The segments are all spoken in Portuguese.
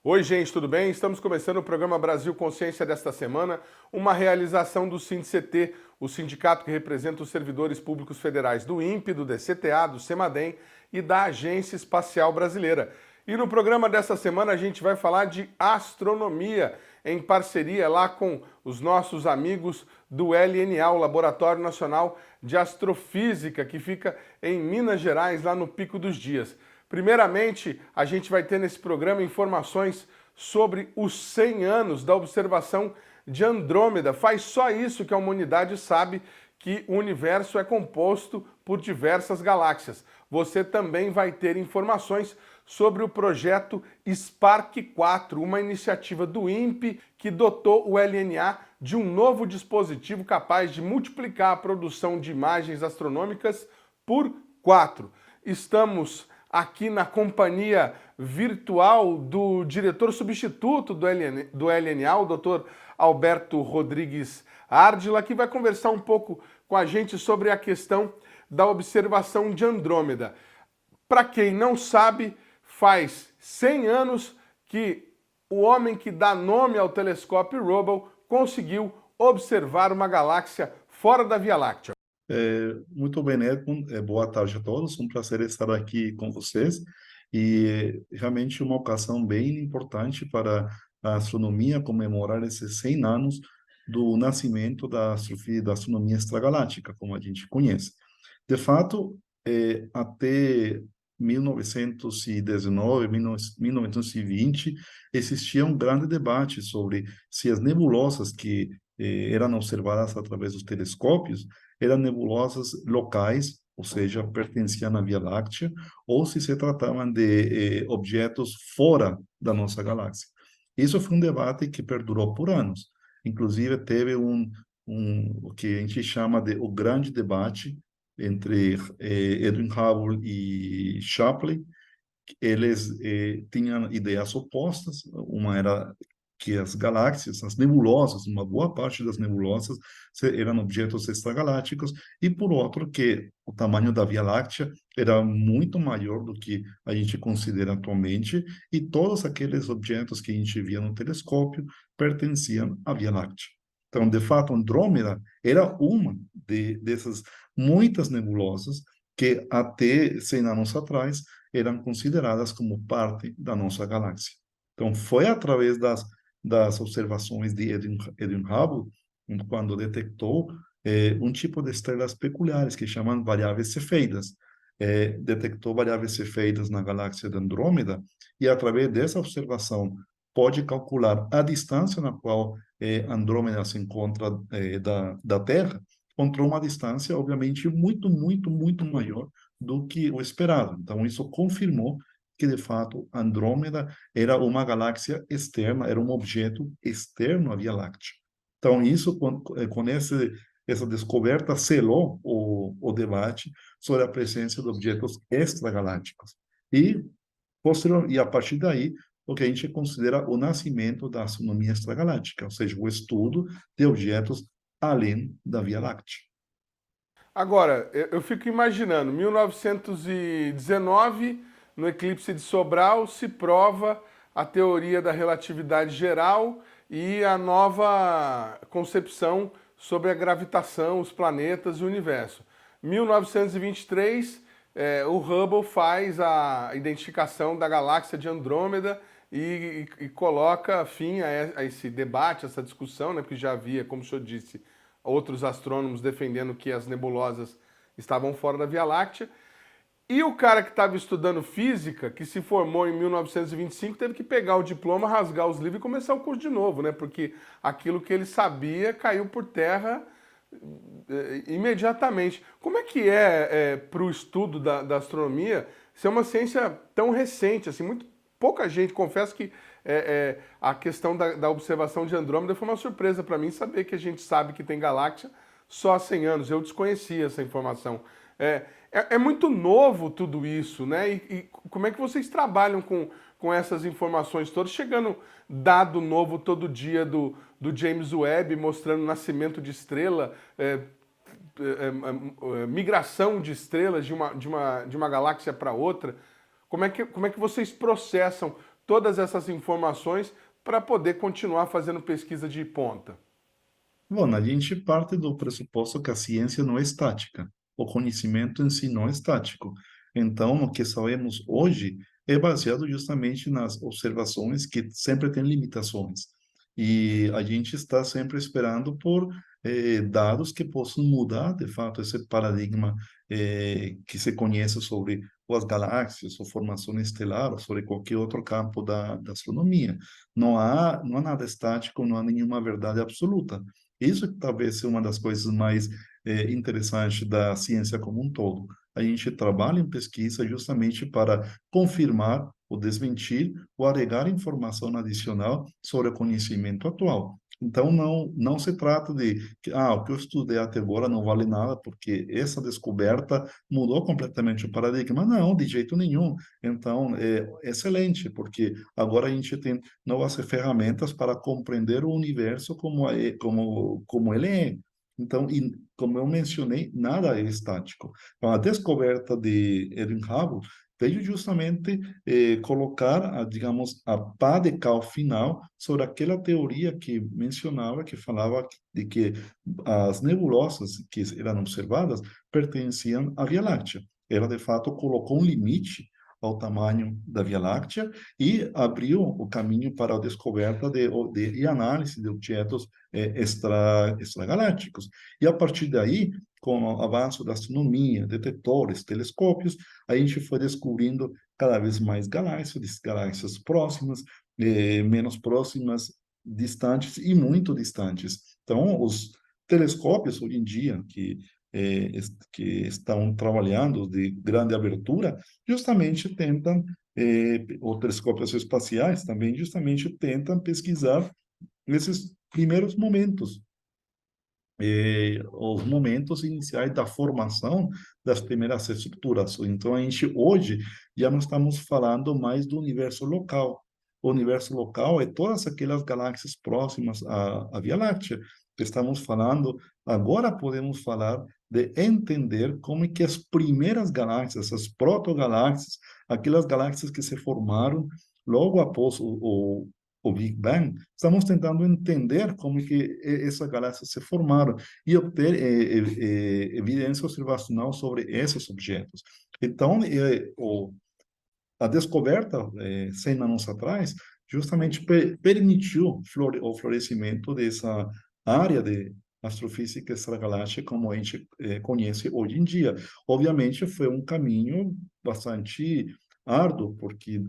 Oi, gente, tudo bem? Estamos começando o programa Brasil Consciência desta semana, uma realização do SINDCT, o sindicato que representa os servidores públicos federais do INPE, do DCTA, do CEMADEM e da Agência Espacial Brasileira. E no programa desta semana a gente vai falar de astronomia, em parceria lá com os nossos amigos do LNA, o Laboratório Nacional de Astrofísica, que fica em Minas Gerais, lá no Pico dos Dias. Primeiramente, a gente vai ter nesse programa informações sobre os 100 anos da observação de Andrômeda. Faz só isso que a humanidade sabe, que o universo é composto por diversas galáxias. Você também vai ter informações sobre o projeto Spark 4, uma iniciativa do INPE que dotou o LNA de um novo dispositivo capaz de multiplicar a produção de imagens astronômicas por 4. Estamos aqui na companhia virtual do diretor substituto do LNA, o Dr. Alberto Rodrigues Ardila, que vai conversar um pouco com a gente sobre a questão da observação de Andrômeda. Para quem não sabe, faz 100 anos que o homem que dá nome ao telescópio Hubble conseguiu observar uma galáxia fora da Via Láctea. Muito bem, Edmund. Boa tarde a todos. Um prazer estar aqui com vocês. E realmente uma ocasião bem importante para a astronomia comemorar esses 100 anos do nascimento da astronomia extragaláctica, como a gente conhece. De fato, até 1919, 1920, existia um grande debate sobre se as nebulosas que eram observadas através dos telescópios eram nebulosas locais, ou seja, pertenciam à Via Láctea, ou se tratavam de objetos fora da nossa galáxia. Isso foi um debate que perdurou por anos. Inclusive, teve o que a gente chama de o grande debate entre Edwin Hubble e Shapley. Eles tinham ideias opostas. Uma era que as galáxias, as nebulosas, uma boa parte das nebulosas eram objetos extragalácticos, e por outro que o tamanho da Via Láctea era muito maior do que a gente considera atualmente, e todos aqueles objetos que a gente via no telescópio pertenciam à Via Láctea. Então, de fato, Andrômeda era uma dessas muitas nebulosas que até 100 anos atrás eram consideradas como parte da nossa galáxia. Então, foi através das observações de Edwin Hubble, quando detectou um tipo de estrelas peculiares que chamam variáveis cefeidas. Detectou variáveis cefeidas na galáxia de Andrômeda, e através dessa observação pode calcular a distância na qual Andrômeda se encontra da Terra. Encontrou uma distância, obviamente, muito, muito, muito maior do que o esperado. Então, isso confirmou que, de fato, Andrômeda era uma galáxia externa, era um objeto externo à Via Láctea. Então, isso, com essa descoberta, selou o debate sobre a presença de objetos extragalácticos. E a partir daí, o que a gente considera o nascimento da astronomia extragaláctica, ou seja, o estudo de objetos além da Via Láctea. Agora, eu fico imaginando, 1919, no eclipse de Sobral, se prova a teoria da relatividade geral e a nova concepção sobre a gravitação, os planetas e o universo. 1923, o Hubble faz a identificação da galáxia de Andrômeda e coloca fim a esse debate, essa discussão, né, porque já havia, como o senhor disse, outros astrônomos defendendo que as nebulosas estavam fora da Via Láctea. E o cara que estava estudando física, que se formou em 1925, teve que pegar o diploma, rasgar os livros e começar o curso de novo, né? Porque aquilo que ele sabia caiu por terra imediatamente. Como é que para o estudo da astronomia ser uma ciência tão recente, assim, muito pouca gente, confesso que a questão da observação de Andrômeda foi uma surpresa para mim, saber que a gente sabe que tem galáxia, só há 100 anos. Eu desconhecia essa informação. É muito novo tudo isso, né? E como é que vocês trabalham com essas informações todas? Chegando dado novo todo dia do James Webb, mostrando nascimento de estrela, migração de estrelas de uma galáxia para outra. Como é que vocês processam todas essas informações para poder continuar fazendo pesquisa de ponta? Bom, a gente parte do pressuposto que a ciência não é estática. O conhecimento em si não é estático. Então, o que sabemos hoje é baseado justamente nas observações que sempre têm limitações. E a gente está sempre esperando por dados que possam mudar, de fato, esse paradigma que se conhece sobre as galáxias, ou formação estelar, ou sobre qualquer outro campo da astronomia. Não há nada estático, não há nenhuma verdade absoluta. Isso que talvez seja uma das coisas mais interessantes da ciência como um todo. A gente trabalha em pesquisa justamente para confirmar ou desmentir ou agregar informação adicional sobre o conhecimento atual. Então, não se trata de que o que eu estudei até agora não vale nada porque essa descoberta mudou completamente o paradigma. Não, de jeito nenhum. Então, é excelente, porque agora a gente tem novas ferramentas para compreender o universo como ele é. Então, e como eu mencionei, nada é estático. Então, a descoberta de Edwin Hubble veio justamente colocar, digamos, a pá de cal final sobre aquela teoria que mencionava, que falava de que as nebulosas que eram observadas pertenciam à Via Láctea. Ela, de fato, colocou um limite ao tamanho da Via Láctea e abriu o caminho para a descoberta e análise de objetos extragalácticos. E a partir daí, com o avanço da astronomia, detectores, telescópios, a gente foi descobrindo cada vez mais galáxias próximas, menos próximas, distantes e muito distantes. Então, os telescópios hoje em dia que estão trabalhando de grande abertura, justamente tentam, ou telescópios espaciais também, justamente tentam pesquisar nesses primeiros momentos, os momentos iniciais da formação das primeiras estruturas. Então, a gente hoje já não estamos falando mais do universo local. O universo local é todas aquelas galáxias próximas à Via Láctea. Estamos falando, agora podemos falar de entender como é que as primeiras galáxias, as protogaláxias, aquelas galáxias que se formaram logo após o Big Bang, estamos tentando entender como é que essas galáxias se formaram e obter evidência observacional sobre esses objetos. Então, a descoberta, 100 anos atrás, justamente permitiu o florescimento dessa área de astrofísica extragaláctica como a gente conhece hoje em dia. Obviamente, foi um caminho bastante árduo, porque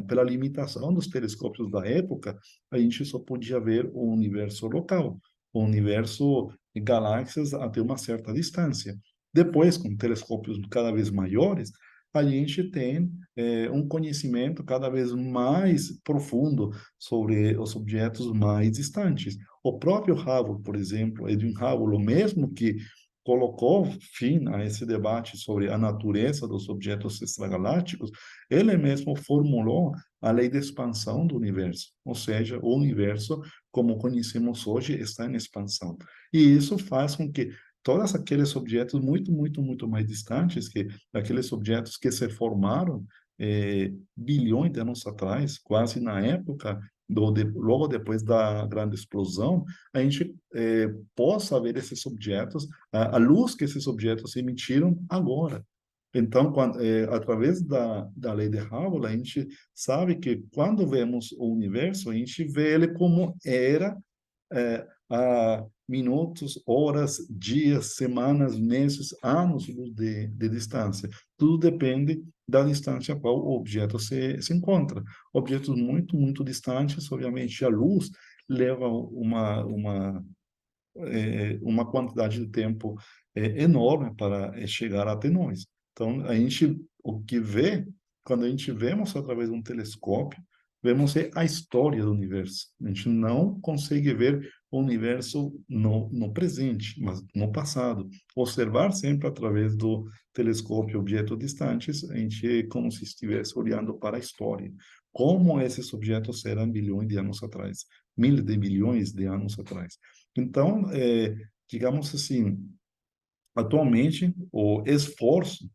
pela limitação dos telescópios da época, a gente só podia ver o universo local, o universo de galáxias até uma certa distância. Depois, com telescópios cada vez maiores, a gente tem um conhecimento cada vez mais profundo sobre os objetos mais distantes. O próprio Hubble, por exemplo, Edwin Hubble, o mesmo que colocou fim a esse debate sobre a natureza dos objetos extragalácticos, ele mesmo formulou a lei de expansão do universo, ou seja, o universo, como conhecemos hoje, está em expansão. E isso faz com que todos aqueles objetos muito mais distantes, que aqueles objetos que se formaram bilhões de anos atrás, quase na época logo depois da grande explosão, a gente possa ver esses objetos, a luz que esses objetos emitiram agora. Então, através da lei de Hubble, a gente sabe que quando vemos o universo, a gente vê ele como era a minutos, horas, dias, semanas, meses, anos de distância. Tudo depende da distância a qual o objeto se encontra. Objetos muito distantes, obviamente, a luz leva uma quantidade de tempo enorme para chegar até nós. Então, o que vê, quando a gente vemos através de um telescópio, vemos a história do universo. A gente não consegue ver o universo no presente, mas no passado. Observar sempre através do telescópio objetos distantes, a gente é como se estivesse olhando para a história. Como esses objetos eram bilhões de anos atrás, mil de milhões de anos atrás. Então, digamos assim, atualmente, o esforço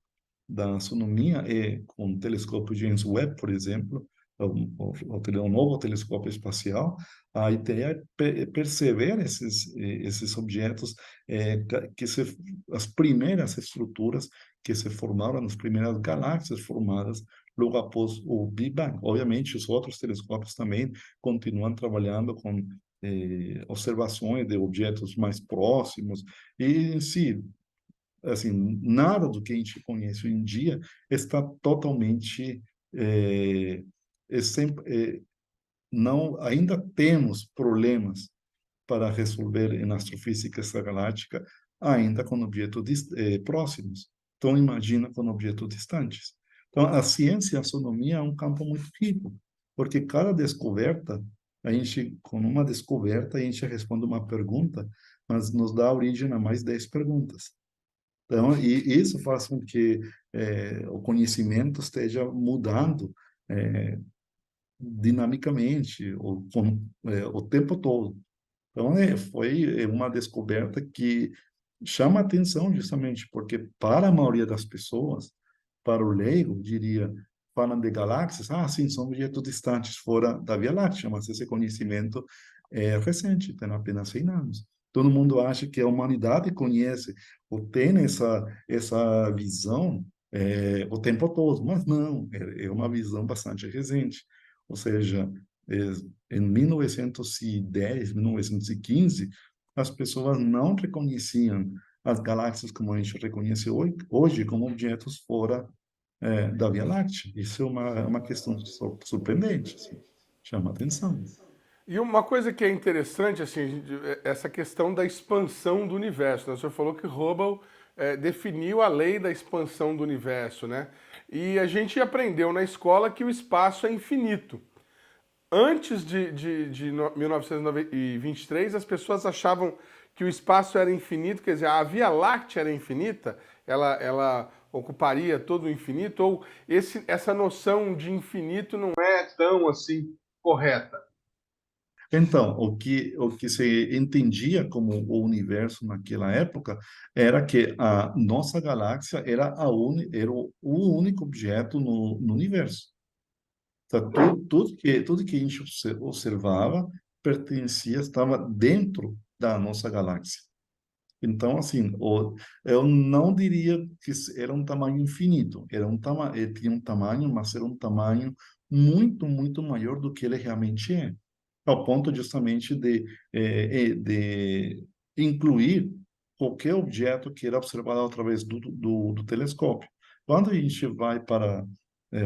da astronomia é, com o telescópio James Webb, por exemplo, o novo telescópio espacial, a ideia é perceber esses objetos, as primeiras estruturas que se formaram, as primeiras galáxias formadas logo após o Big Bang. Obviamente, os outros telescópios também continuam trabalhando com observações de objetos mais próximos, e em si, assim, nada do que a gente conhece hoje em dia está totalmente é, não, ainda temos problemas para resolver em astrofísica extragaláctica, ainda com objetos próximos. Então, imagina com objetos distantes. Então, a ciência e a astronomia é um campo muito rico, porque cada descoberta, com uma descoberta, a gente responde uma pergunta, mas nos dá origem a mais 10 perguntas. Então, e isso faz com que o conhecimento esteja mudando dinamicamente o tempo todo. Então, foi uma descoberta que chama atenção justamente porque, para a maioria das pessoas, para o leigo, diria, falam de galáxias, sim, são objetos distantes fora da Via Láctea, mas esse conhecimento é recente, tem apenas 100 anos. Todo mundo acha que a humanidade conhece ou tem essa visão o tempo todo, mas não, é uma visão bastante recente. Ou seja, em 1910, 1915, as pessoas não reconheciam as galáxias como a gente reconhece hoje como objetos fora da Via Láctea. Isso é uma questão surpreendente, assim, chama atenção. E uma coisa que é interessante, assim, essa questão da expansão do universo, né? O senhor falou que Hubble definiu a lei da expansão do universo, né? E a gente aprendeu na escola que o espaço é infinito. Antes de 1923, as pessoas achavam que o espaço era infinito, quer dizer, a Via Láctea era infinita, ela ocuparia todo o infinito, ou essa noção de infinito não é tão assim correta. Então, o que se entendia como o universo naquela época era que a nossa galáxia era o único objeto no universo. Então, tudo que a gente observava pertencia, estava dentro da nossa galáxia. Então, assim, eu não diria que era um tamanho infinito, tinha um tamanho, mas era um tamanho muito, muito maior do que ele realmente é, ao ponto justamente de incluir qualquer objeto que era observado através do telescópio. Quando a gente vai para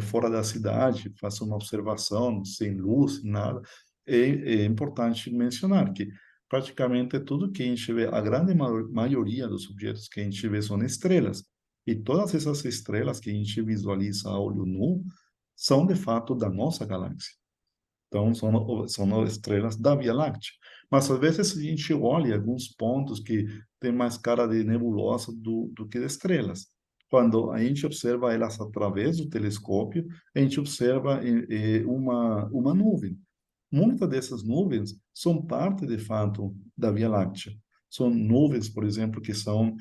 fora da cidade, faça uma observação sem luz, nada, é importante mencionar que praticamente tudo que a gente vê, a grande maioria dos objetos que a gente vê são estrelas. E todas essas estrelas que a gente visualiza a olho nu são, de fato, da nossa galáxia. Então, são estrelas da Via Láctea. Mas, às vezes, a gente olha alguns pontos que têm mais cara de nebulosa do que de estrelas. Quando a gente observa elas através do telescópio, a gente observa uma nuvem. Muitas dessas nuvens são parte, de fato, da Via Láctea. São nuvens, por exemplo, que são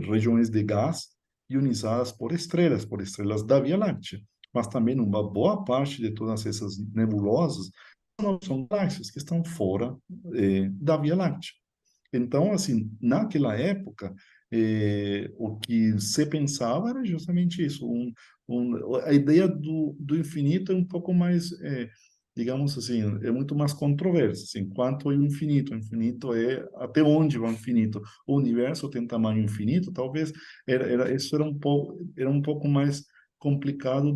regiões de gás ionizadas por estrelas da Via Láctea. Mas também uma boa parte de todas essas nebulosas são galáxias que estão fora da Via Láctea. Então, assim, naquela época, o que se pensava era justamente isso. A ideia do infinito é um pouco mais, digamos assim, é muito mais controversa. Assim, quanto é o infinito? O infinito é até onde vai o infinito? O universo tem tamanho infinito? Talvez isso era um pouco mais complicado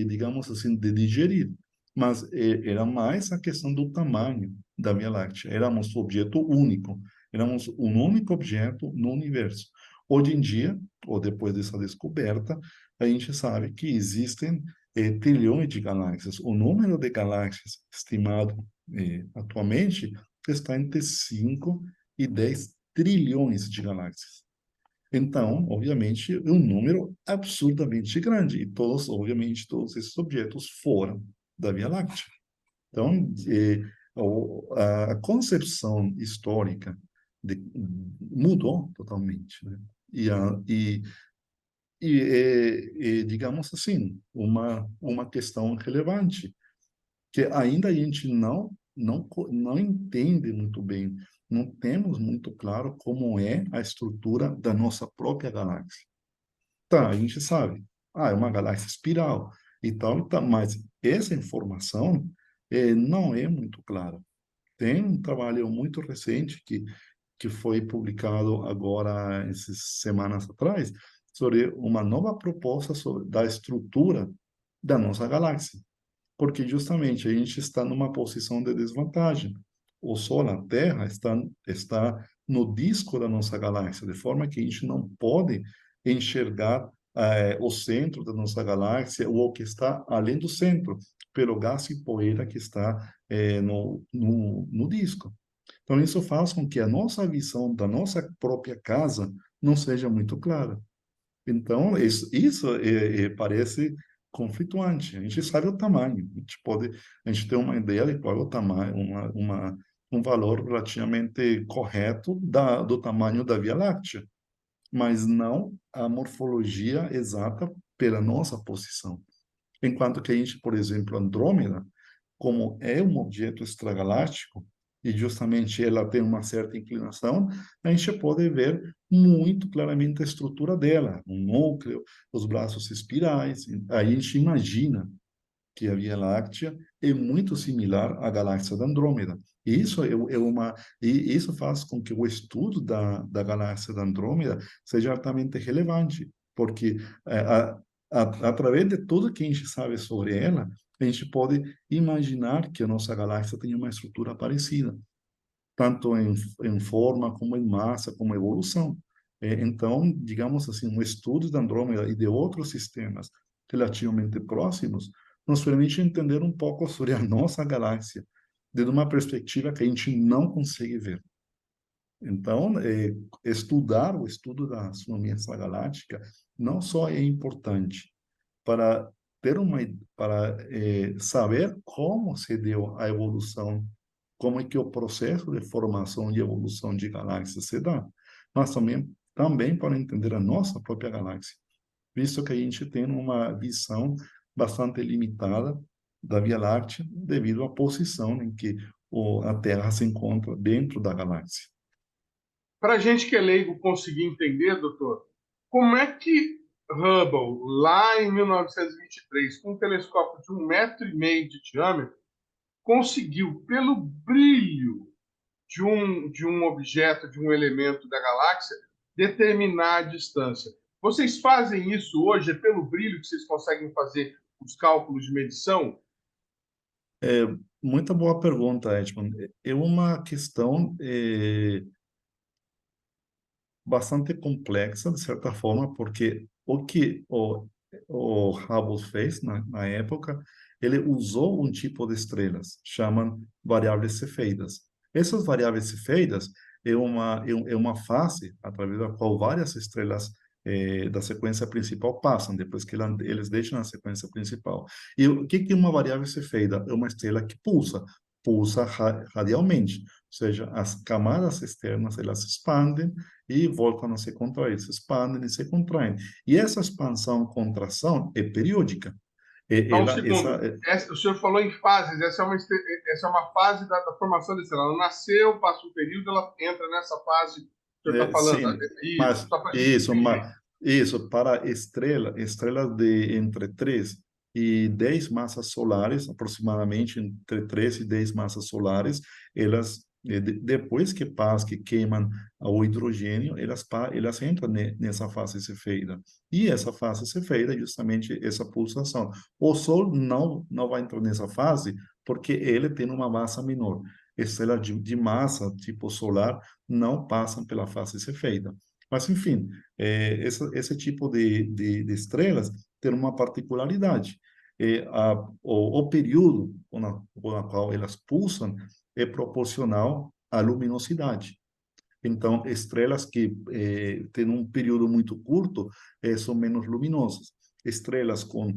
digamos assim, de digerir. Mas era mais a questão do tamanho da Via Láctea. Éramos um objeto único. Éramos um único objeto no universo. Hoje em dia, ou depois dessa descoberta, a gente sabe que existem trilhões de galáxias. O número de galáxias estimado atualmente está entre 5 e 10 trilhões de galáxias. Então, obviamente, é um número absurdamente grande. E todos, obviamente, todos esses objetos foram da Via Láctea. Então, a concepção histórica mudou totalmente, né? E, a, digamos assim, uma questão relevante, que ainda a gente não entende muito bem, não temos muito claro como é a estrutura da nossa própria galáxia. Tá, a gente sabe, é uma galáxia espiral e tal, mas essa informação não é muito clara. Tem um trabalho muito recente que foi publicado agora, essas semanas atrás, sobre uma nova proposta da estrutura da nossa galáxia, porque justamente a gente está numa posição de desvantagem. O Sol, a Terra, está no disco da nossa galáxia, de forma que a gente não pode enxergar o centro da nossa galáxia ou o que está além do centro, pelo gás e poeira que está no disco. Então, isso faz com que a nossa visão da nossa própria casa não seja muito clara. Então, isso parece conflituante. A gente sabe o tamanho, a gente tem uma ideia de qual é o tamanho, um valor relativamente correto do tamanho da Via Láctea, mas não a morfologia exata pela nossa posição. Enquanto que a gente, por exemplo, Andrômeda, como é um objeto extragaláctico, e justamente ela tem uma certa inclinação, a gente pode ver muito claramente a estrutura dela, o núcleo, os braços espirais. A gente imagina que a Via Láctea é muito similar à galáxia da Andrômeda. E isso faz com que o estudo da galáxia da Andrômeda seja altamente relevante, porque através de tudo que a gente sabe sobre ela, a gente pode imaginar que a nossa galáxia tem uma estrutura parecida, tanto em forma, como em massa, como evolução. Então, digamos assim, um estudo da Andrômeda e de outros sistemas relativamente próximos nos permite entender um pouco sobre a nossa galáxia, desde uma perspectiva que a gente não consegue ver. Então, estudar o estudo da astronomia extragaláctica não só é importante para para saber como se deu a evolução, como é que o processo de formação e evolução de galáxias se dá, mas também para entender a nossa própria galáxia, visto que a gente tem uma visão bastante limitada da Via Láctea devido à posição em que a Terra se encontra dentro da galáxia. Para a gente que é leigo conseguir entender, doutor, como é que Hubble, lá em 1923, com um telescópio de 1,5 metro de diâmetro, conseguiu, pelo brilho de um objeto, de um elemento da galáxia, determinar a distância? Vocês fazem isso hoje? É pelo brilho que vocês conseguem fazer os cálculos de medição? É, muita boa pergunta, Edmund. É uma questão bastante complexa, de certa forma, porque o que o Hubble fez na época, ele usou um tipo de estrelas, chamam variáveis cefeidas. Essas variáveis cefeidas é uma fase através da qual várias estrelas da sequência principal passam, depois que eles deixam a sequência principal. E o que é uma variável cefeida? É uma estrela que pulsa radialmente, ou seja, as camadas externas elas se expandem e voltam a se contrair, se expandem e se contraem. E essa expansão, contração é periódica. Só um Ela, essa, segundo. O senhor falou em fases. Essa é uma fase da formação da estrela. Ela nasceu, passa um período, ela entra nessa fase que o senhor está falando. sim, Isso. mas Entendi. isso para estrelas de entre 3 e 10 massas solares, aproximadamente entre 3 e 10 massas solares, elas depois que queimam o hidrogênio, elas entram nessa fase cefeida. E essa fase cefeida é justamente essa pulsação. O Sol não vai entrar nessa fase porque ele tem uma massa menor. Estrelas de massa tipo solar não passam pela fase cefeida. Mas, enfim, esse tipo de estrelas tem uma particularidade. o período com a qual elas pulsam é proporcional à luminosidade. Então, estrelas que têm um período muito curto são menos luminosas. Estrelas com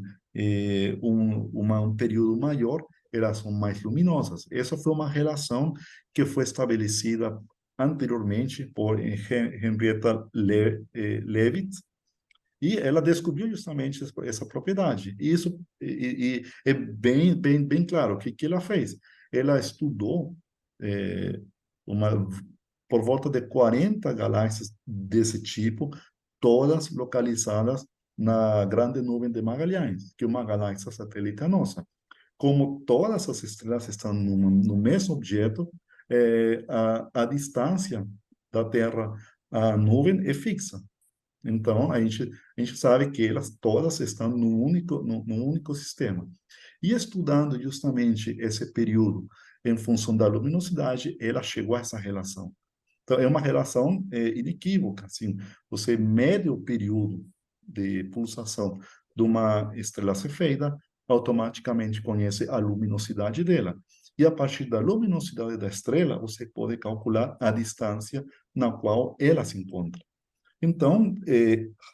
um período maior, elas são mais luminosas. Essa foi uma relação que foi estabelecida anteriormente por Henrietta Leavitt, e ela descobriu justamente essa propriedade. E isso é bem claro. O que ela fez? Ela estudou eh, uma, por volta de 40 galáxias desse tipo, todas localizadas na Grande Nuvem de Magalhães, que é uma galáxia satélite nossa. Como todas as estrelas estão no mesmo objeto, a distância da Terra à nuvem é fixa. Então, a gente sabe que elas todas estão num único sistema. E estudando justamente esse período em função da luminosidade, ela chegou a essa relação. Então, é uma relação inequívoca. Assim, você mede o período de pulsação de uma estrela cefeida, automaticamente conhece a luminosidade dela. E a partir da luminosidade da estrela, você pode calcular a distância na qual ela se encontra. Então,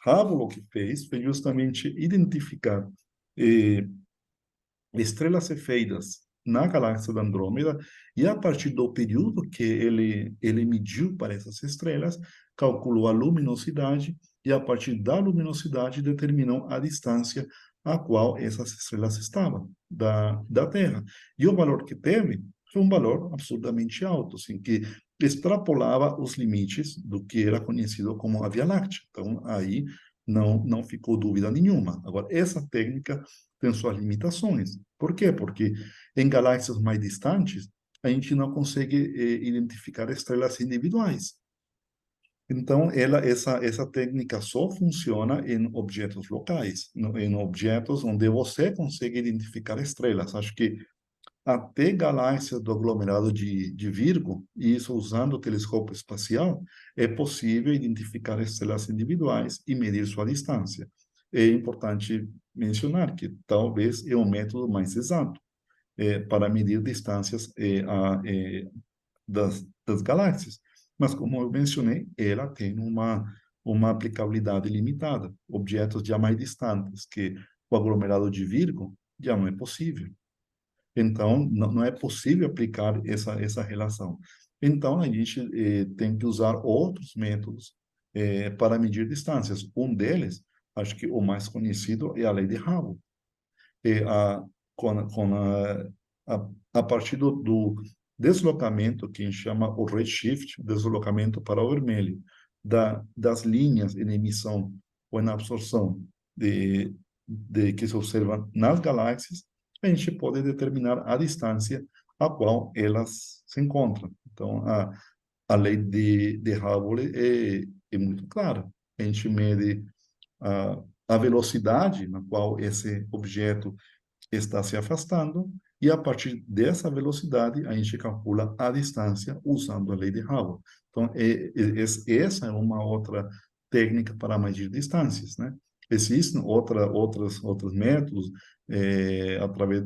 Hubble o que fez foi justamente identificar eh, estrelas cefeidas na galáxia da Andrômeda, e a partir do período que ele mediu para essas estrelas, calculou a luminosidade, e a partir da luminosidade determinou a distância a qual essas estrelas estavam da Terra. E o valor que teve foi um valor absurdamente alto, assim, que extrapolava os limites do que era conhecido como a Via Láctea. Então, aí não ficou dúvida nenhuma. Agora, essa técnica tem suas limitações. Por quê? Porque em galáxias mais distantes, a gente não consegue identificar estrelas individuais. Então, essa técnica só funciona em objetos locais, em objetos onde você consegue identificar estrelas. Acho que até galáxias do aglomerado de Virgo, e isso usando o telescópio espacial, é possível identificar estrelas individuais e medir sua distância. É importante mencionar que talvez é o método mais exato para medir distâncias das galáxias. Mas, como eu mencionei, ela tem uma aplicabilidade limitada. Objetos já mais distantes que o aglomerado de Virgo já não é possível. Então, não é possível aplicar essa relação. Então, a gente tem que usar outros métodos para medir distâncias. Um deles, acho que o mais conhecido, é a lei de Hubble. E a partir do deslocamento, que a gente chama o redshift, deslocamento para o vermelho, das linhas em emissão ou na absorção que se observa nas galáxias, a gente pode determinar a distância a qual elas se encontram. Então, a lei de Hubble é muito clara. A gente mede a velocidade na qual esse objeto está se afastando, e a partir dessa velocidade a gente calcula a distância usando a lei de Hubble. Então, essa é uma outra técnica para medir distâncias, né? Existem outros métodos através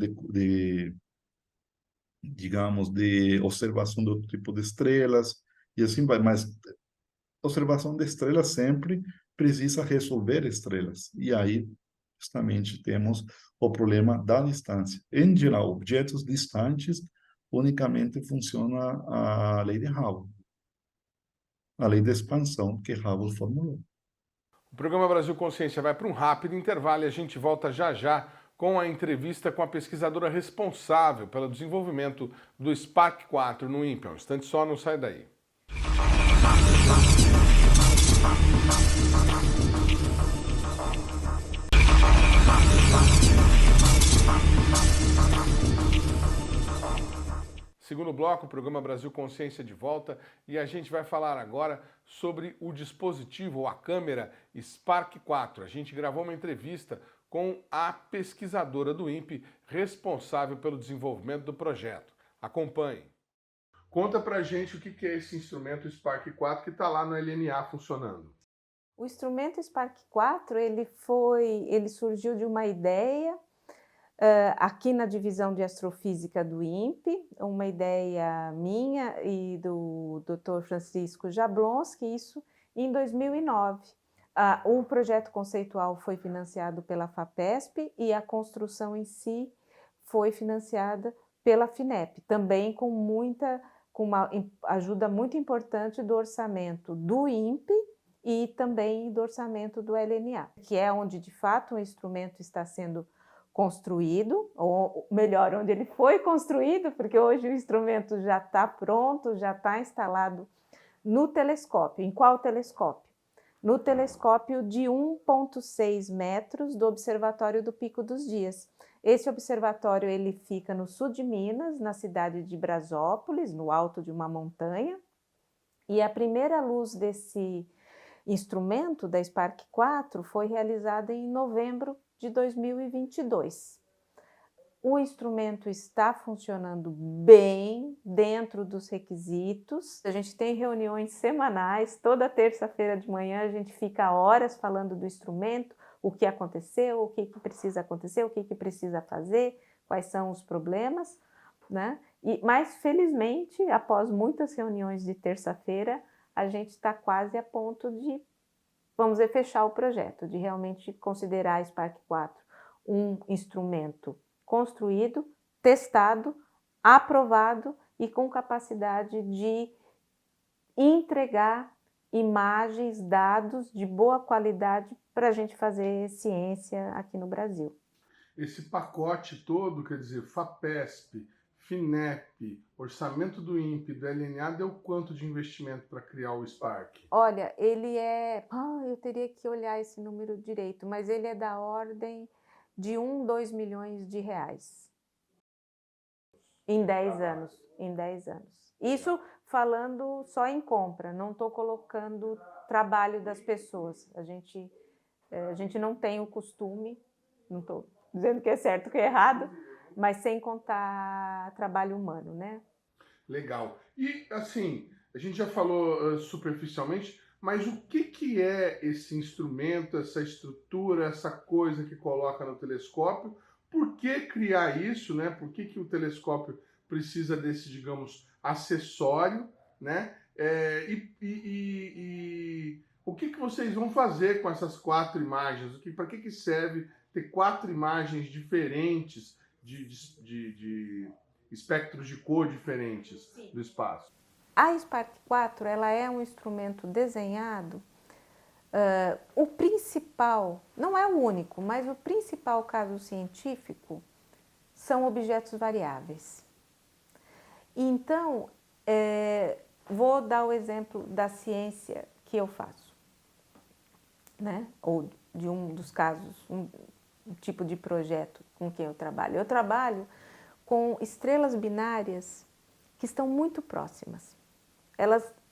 digamos, de observação do tipo de estrelas e assim vai, mas observação de estrelas sempre precisa resolver estrelas. E aí, justamente, temos o problema da distância. Em geral, objetos distantes, unicamente funciona a lei de Hubble, a lei de expansão que Hubble formulou. O programa Brasil Consciência vai para um rápido intervalo e a gente volta já já com a entrevista com a pesquisadora responsável pelo desenvolvimento do Spark 4 no INPE. Um instante só, não sai daí. Segundo bloco, o programa Brasil Consciência de volta, e a gente vai falar agora sobre o dispositivo ou a câmera Spark 4. A gente gravou uma entrevista com a pesquisadora do INPE responsável pelo desenvolvimento do projeto. Acompanhe. Conta pra gente o que é esse instrumento Spark 4 que está lá no LNA funcionando. O instrumento Spark 4 ele surgiu de uma ideia aqui na divisão de astrofísica do INPE, uma ideia minha e do Dr. Francisco Jablonski, isso em 2009. O projeto conceitual foi financiado pela FAPESP e a construção em si foi financiada pela FINEP, também com uma ajuda muito importante do orçamento do INPE e também do orçamento do LNA, que é onde de fato o instrumento está sendo construído, ou melhor, onde ele foi construído, porque hoje o instrumento já está pronto, já está instalado no telescópio. Em qual telescópio? No telescópio de 1,6 metros do Observatório do Pico dos Dias. Esse observatório ele fica no sul de Minas, na cidade de Brasópolis, no alto de uma montanha, e a primeira luz desse instrumento, da Spark 4, foi realizada em novembro de 2022. O instrumento está funcionando bem dentro dos requisitos. A gente tem reuniões semanais, toda terça-feira de manhã a gente fica horas falando do instrumento, o que aconteceu, o que precisa acontecer, o que precisa fazer, quais são os problemas, né? Mas, felizmente, após muitas reuniões de terça-feira, a gente está quase a ponto de, vamos dizer, fechar o projeto, de realmente considerar a Spark 4 um instrumento construído, testado, aprovado e com capacidade de entregar imagens, dados de boa qualidade para a gente fazer ciência aqui no Brasil. Esse pacote todo, quer dizer, FAPESP, FINEP, orçamento do INPE, do LNA, deu quanto de investimento para criar o Spark? Olha, ele é... eu teria que olhar esse número direito, mas ele é da ordem de 2 milhões de reais. Em 10 anos. Em 10 anos. Isso falando só em compra, não estou colocando trabalho das pessoas. A gente não tem o costume, não estou dizendo que é certo ou que é errado, mas sem contar trabalho humano, né? Legal. E, assim, a gente já falou superficialmente, mas o que é esse instrumento, essa estrutura, essa coisa que coloca no telescópio? Por que criar isso, né? Por que o telescópio precisa desse, digamos, acessório, né? O que vocês vão fazer com essas 4 imagens? Para que serve ter 4 imagens diferentes de espectros de cor diferentes do espaço? A Spark 4 ela é um instrumento desenhado, o principal, não é o único, mas o principal caso científico são objetos variáveis. Então, vou dar o exemplo da ciência que eu faço, né? Ou de um dos casos, um tipo de projeto com que eu trabalho. Eu trabalho com estrelas binárias que estão muito próximas.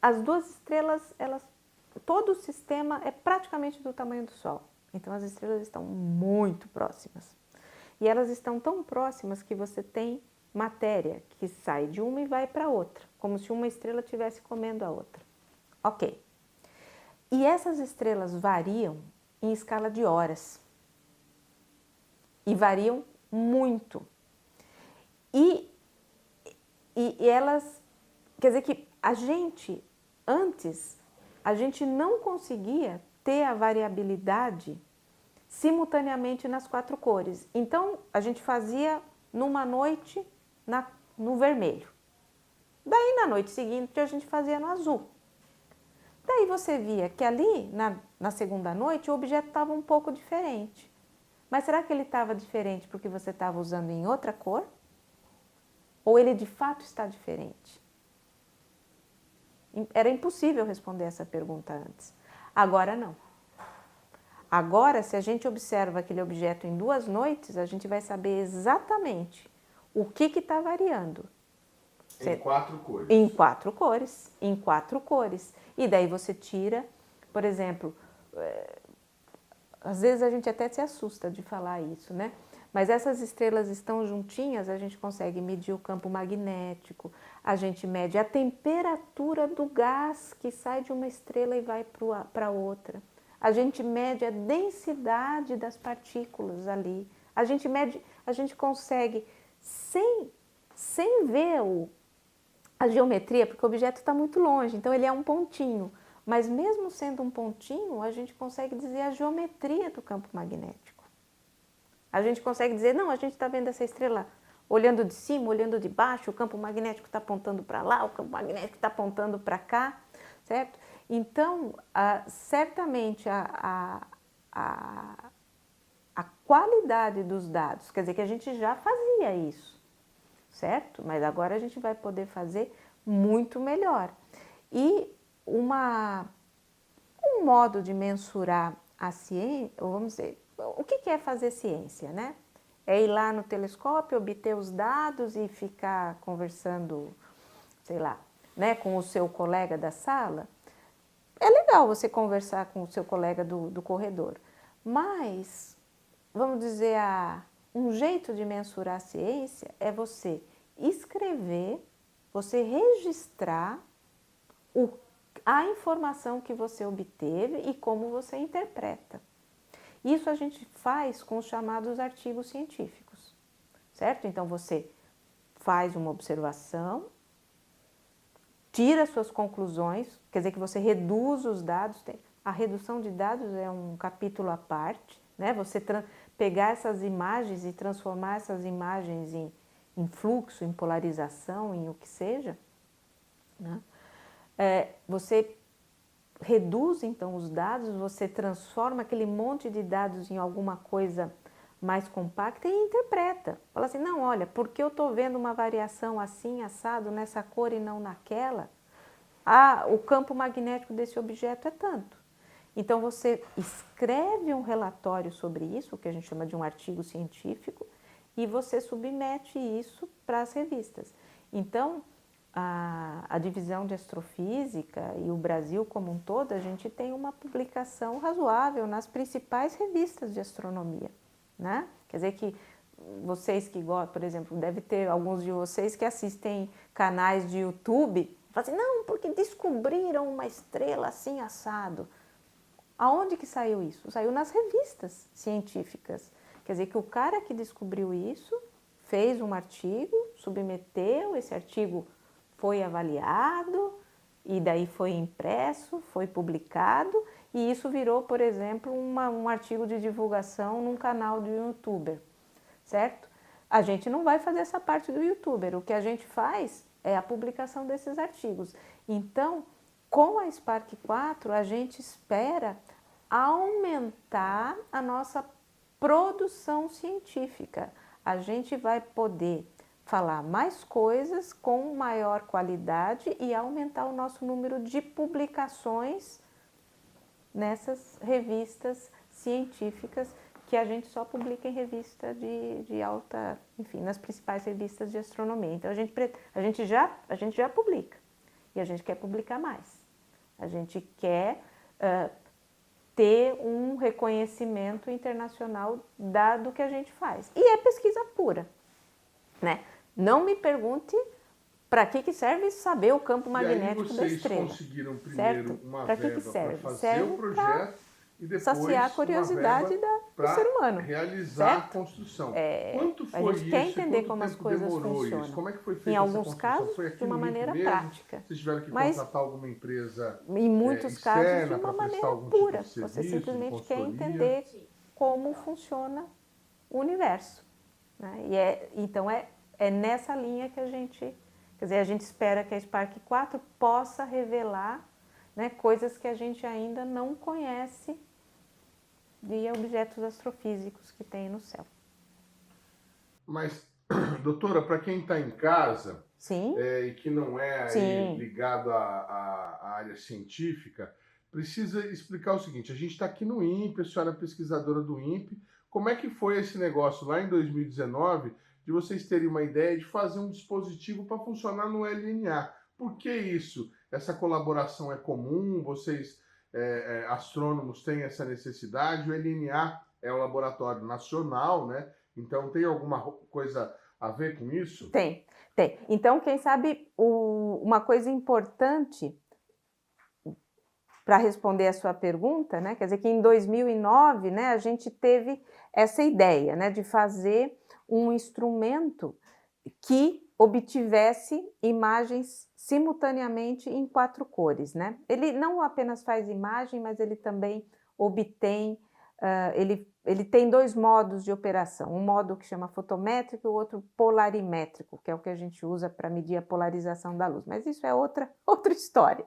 As duas estrelas, todo o sistema é praticamente do tamanho do Sol. Então as estrelas estão muito próximas. E elas estão tão próximas que você tem matéria que sai de uma e vai para outra, como se uma estrela estivesse comendo a outra. Ok. E essas estrelas variam em escala de horas. E variam muito. E elas, quer dizer que antes, a gente não conseguia ter a variabilidade simultaneamente nas 4 cores. Então, a gente fazia numa noite no vermelho. Daí, na noite seguinte, a gente fazia no azul. Daí você via que ali, na segunda noite, o objeto estava um pouco diferente. Mas será que ele estava diferente porque você estava usando em outra cor? Ou ele de fato está diferente? Era impossível responder essa pergunta antes. Agora não. Agora, se a gente observa aquele objeto em 2 noites, a gente vai saber exatamente o que está variando. Em 4 cores. Em 4 cores. Em 4 cores. E daí você tira, por exemplo, às vezes a gente até se assusta de falar isso, né? Mas essas estrelas estão juntinhas, a gente consegue medir o campo magnético, a gente mede a temperatura do gás que sai de uma estrela e vai para outra. A gente mede a densidade das partículas ali, A gente mede, a gente consegue, sem ver a geometria, porque o objeto está muito longe, então ele é um pontinho. Mas mesmo sendo um pontinho, a gente consegue dizer a geometria do campo magnético. A gente consegue dizer, não, a gente está vendo essa estrela olhando de cima, olhando de baixo, o campo magnético está apontando para lá, o campo magnético está apontando para cá, certo? Então, certamente a qualidade dos dados, quer dizer que a gente já fazia isso, certo? Mas agora a gente vai poder fazer muito melhor. E um modo de mensurar a ciência, vamos dizer, o que é fazer ciência, né? É ir lá no telescópio, obter os dados e ficar conversando, sei lá, né, com o seu colega da sala? É legal você conversar com o seu colega do corredor, mas, vamos dizer, um jeito de mensurar a ciência é você escrever, você registrar a informação que você obteve e como você interpreta. Isso a gente faz com os chamados artigos científicos, certo? Então você faz uma observação, tira suas conclusões, quer dizer que você reduz os dados. A redução de dados é um capítulo à parte, né? Você pegar essas imagens e transformar essas imagens em fluxo, em polarização, em o que seja, né? Você reduz então os dados, você transforma aquele monte de dados em alguma coisa mais compacta e interpreta. Fala assim, não, olha, porque eu estou vendo uma variação assim, assado, nessa cor e não naquela, o campo magnético desse objeto é tanto. Então você escreve um relatório sobre isso, o que a gente chama de um artigo científico, e você submete isso para as revistas. Então, a divisão de astrofísica e o Brasil como um todo, a gente tem uma publicação razoável nas principais revistas de astronomia, né? Quer dizer que vocês que gostam, por exemplo, deve ter alguns de vocês que assistem canais de YouTube, falam assim, não, porque descobriram uma estrela assim assado. Aonde que saiu isso? Saiu nas revistas científicas. Quer dizer que o cara que descobriu isso fez um artigo, submeteu, esse artigo foi avaliado e daí foi impresso, foi publicado e isso virou, por exemplo, um artigo de divulgação num canal de youtuber, certo? A gente não vai fazer essa parte do youtuber, o que a gente faz é a publicação desses artigos. Então, com a Spark 4, a gente espera aumentar a nossa produção científica. A gente vai poder falar mais coisas com maior qualidade e aumentar o nosso número de publicações nessas revistas científicas que a gente só publica em revista de alta, enfim, nas principais revistas de astronomia. Então a gente já publica e a gente quer publicar mais. A gente quer ter um reconhecimento internacional do que a gente faz. E é pesquisa pura, né? Não me pergunte para que serve saber o campo magnético da estrela. E aí vocês conseguiram primeiro certo? uma Pra verba para fazer o projeto e depois saciar a curiosidade do ser humano. Realizar certo? a construção. É, Quanto foi a gente quer isso? entender Quanto como as tempo coisas demorou funcionam. isso? Como é que foi feita Em essa alguns construção? casos, Foi aqui de uma no INPE maneira mesmo? prática. Vocês tiveram que Mas, contratar alguma empresa em muitos casos, de externa uma para prestar maneira algum pura. tipo de Você serviço, de simplesmente quer consultoria? entender como funciona o universo, né? Então é nessa linha que a gente, quer dizer, a gente espera que a Spark 4 possa revelar, né, coisas que a gente ainda não conhece de objetos astrofísicos que tem no céu. Mas, doutora, para quem está em casa Sim. E que não é aí Sim. ligado à área científica, precisa explicar o seguinte, a gente está aqui no INPE, a senhora é pesquisadora do INPE, como é que foi esse negócio lá em 2019 de vocês terem uma ideia de fazer um dispositivo para funcionar no LNA? Por que isso? Essa colaboração é comum? Vocês, astrônomos, têm essa necessidade? O LNA é o laboratório nacional, né? Então tem alguma coisa a ver com isso? Tem. Então, quem sabe, uma coisa importante para responder a sua pergunta, né, quer dizer que em 2009, né, a gente teve essa ideia, né, de fazer um instrumento que obtivesse imagens simultaneamente em 4 cores, né? Ele não apenas faz imagem, mas ele também obtém, ele tem 2 modos de operação, um modo que chama fotométrico e o outro polarimétrico, que é o que a gente usa para medir a polarização da luz, mas isso é outra história.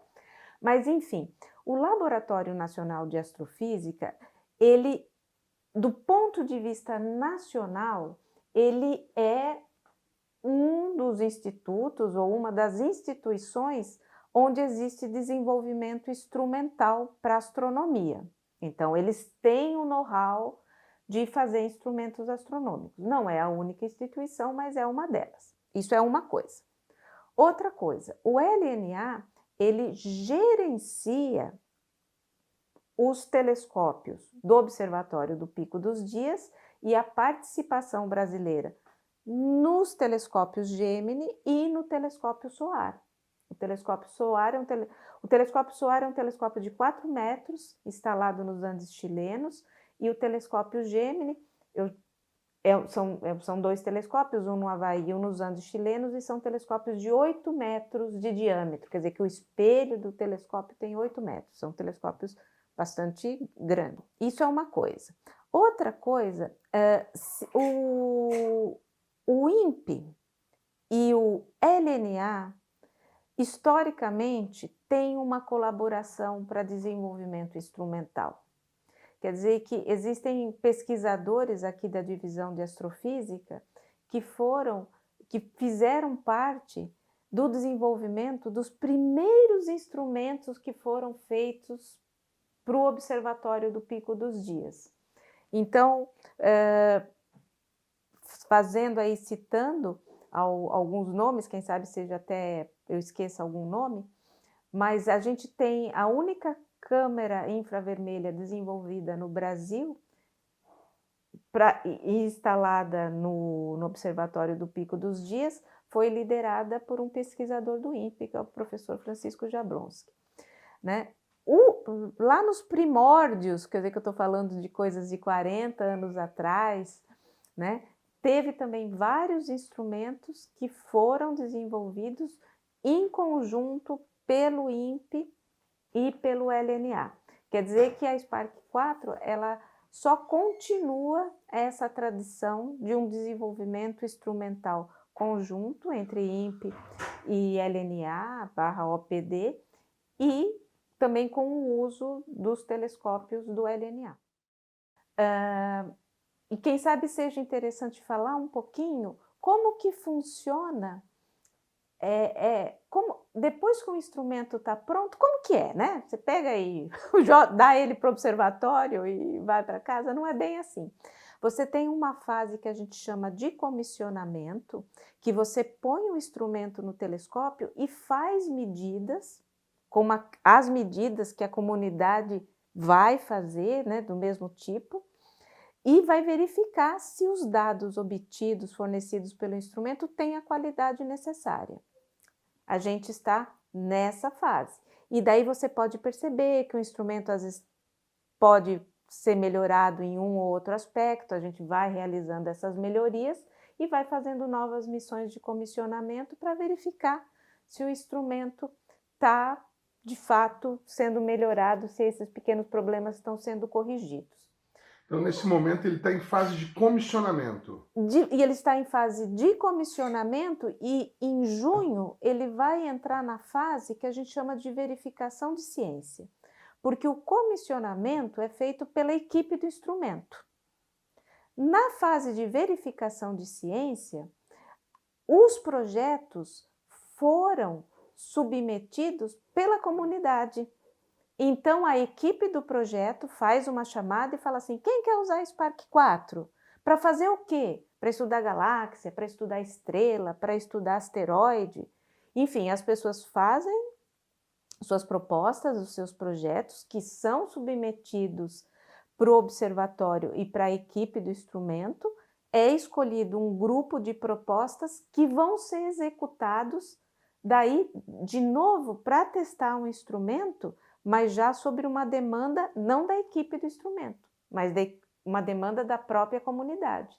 Mas, enfim, o Laboratório Nacional de Astrofísica, ele, do ponto de vista nacional, ele é um dos institutos ou uma das instituições onde existe desenvolvimento instrumental para astronomia. Então, eles têm o know-how de fazer instrumentos astronômicos. Não é a única instituição, mas é uma delas. Isso é uma coisa. Outra coisa, o LNA, ele gerencia os telescópios do Observatório do Pico dos Dias e a participação brasileira nos telescópios Gemini e no telescópio SOAR. O telescópio SOAR é um telescópio de 4 metros, instalado nos Andes chilenos, e o telescópio Gemini são 2 telescópios, um no Havaí e um nos Andes chilenos, e são telescópios de 8 metros de diâmetro, quer dizer que o espelho do telescópio tem 8 metros, são telescópios bastante grandes. Isso é uma coisa. Outra coisa, o INPE e o LNA, historicamente, têm uma colaboração para desenvolvimento instrumental. Quer dizer que existem pesquisadores aqui da divisão de astrofísica que fizeram parte do desenvolvimento dos primeiros instrumentos que foram feitos para o Observatório do Pico dos Dias. Então, citando alguns nomes, quem sabe seja até eu esqueça algum nome, mas a gente tem a única câmera infravermelha desenvolvida no Brasil e instalada no Observatório do Pico dos Dias, foi liderada por um pesquisador do INPE, que é o professor Francisco Jablonski, né? Lá nos primórdios, quer dizer que eu estou falando de coisas de 40 anos atrás, né? Teve também vários instrumentos que foram desenvolvidos em conjunto pelo INPE e pelo LNA. Quer dizer que a Spark 4, ela só continua essa tradição de um desenvolvimento instrumental conjunto entre INPE e LNA/OPD e também com o uso dos telescópios do LNA. E quem sabe seja interessante falar um pouquinho como que funciona, depois que o instrumento está pronto, como que é, né? Você pega aí, dá ele para o observatório e vai para casa, não é bem assim. Você tem uma fase que a gente chama de comissionamento, que você põe o instrumento no telescópio e faz medidas, com as medidas que a comunidade vai fazer, né, do mesmo tipo, e vai verificar se os dados obtidos, fornecidos pelo instrumento, têm a qualidade necessária. A gente está nessa fase. E daí você pode perceber que o instrumento, às vezes, pode ser melhorado em um ou outro aspecto, a gente vai realizando essas melhorias e vai fazendo novas missões de comissionamento para verificar se o instrumento está, de fato, sendo melhorado, se esses pequenos problemas estão sendo corrigidos. Então, nesse momento, ele está em fase de comissionamento. E ele está em fase de comissionamento e, em junho, ele vai entrar na fase que a gente chama de verificação de ciência, porque o comissionamento é feito pela equipe do instrumento. Na fase de verificação de ciência, os projetos foram submetidos pela comunidade. Então, a equipe do projeto faz uma chamada e fala assim, quem quer usar Spark 4? Para fazer o quê? Para estudar galáxia, para estudar estrela, para estudar asteroide. Enfim, as pessoas fazem suas propostas, os seus projetos, que são submetidos para o observatório e para a equipe do instrumento. É escolhido um grupo de propostas que vão ser executados. Daí, de novo, para testar um instrumento, mas já sobre uma demanda não da equipe do instrumento, mas uma demanda da própria comunidade.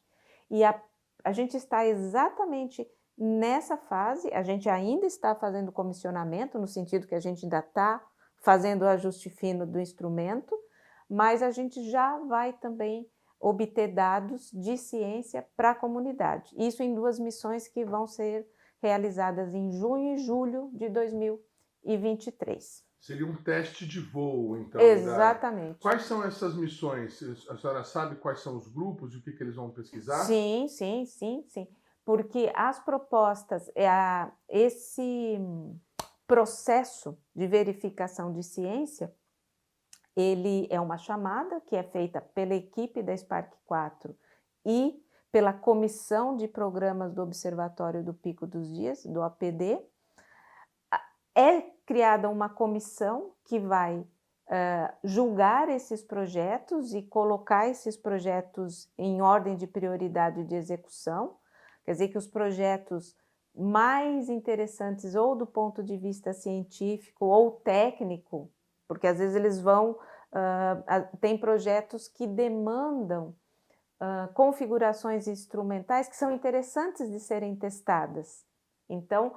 E a gente está exatamente nessa fase, a gente ainda está fazendo comissionamento, no sentido que a gente ainda está fazendo o ajuste fino do instrumento, mas a gente já vai também obter dados de ciência para a comunidade. Isso em 2 missões que vão ser realizadas em junho e julho de 2023. Seria um teste de voo, então. Exatamente. Quais são essas missões? A senhora sabe quais são os grupos e o que eles vão pesquisar? Sim. Porque as propostas, esse processo de verificação de ciência, ele é uma chamada que é feita pela equipe da Spark 4 e pela Comissão de Programas do Observatório do Pico dos Dias, do OPD. É criada uma comissão que vai julgar esses projetos e colocar esses projetos em ordem de prioridade de execução. Quer dizer que os projetos mais interessantes, ou do ponto de vista científico ou técnico, porque às vezes eles tem projetos que demandam configurações instrumentais que são interessantes de serem testadas. Então,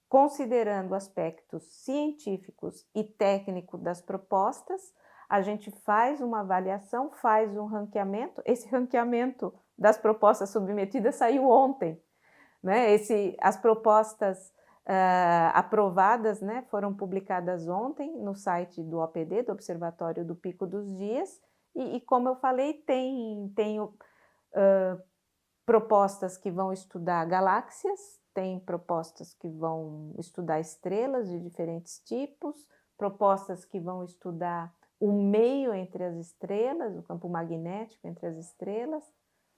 considerando aspectos científicos e técnicos das propostas, a gente faz uma avaliação, faz um ranqueamento. Esse ranqueamento das propostas submetidas saiu ontem, né? As propostas aprovadas, né, foram publicadas ontem no site do OPD, do Observatório do Pico dos Dias, e como eu falei, tem propostas que vão estudar galáxias, tem propostas que vão estudar estrelas de diferentes tipos, propostas que vão estudar o meio entre as estrelas, o campo magnético entre as estrelas,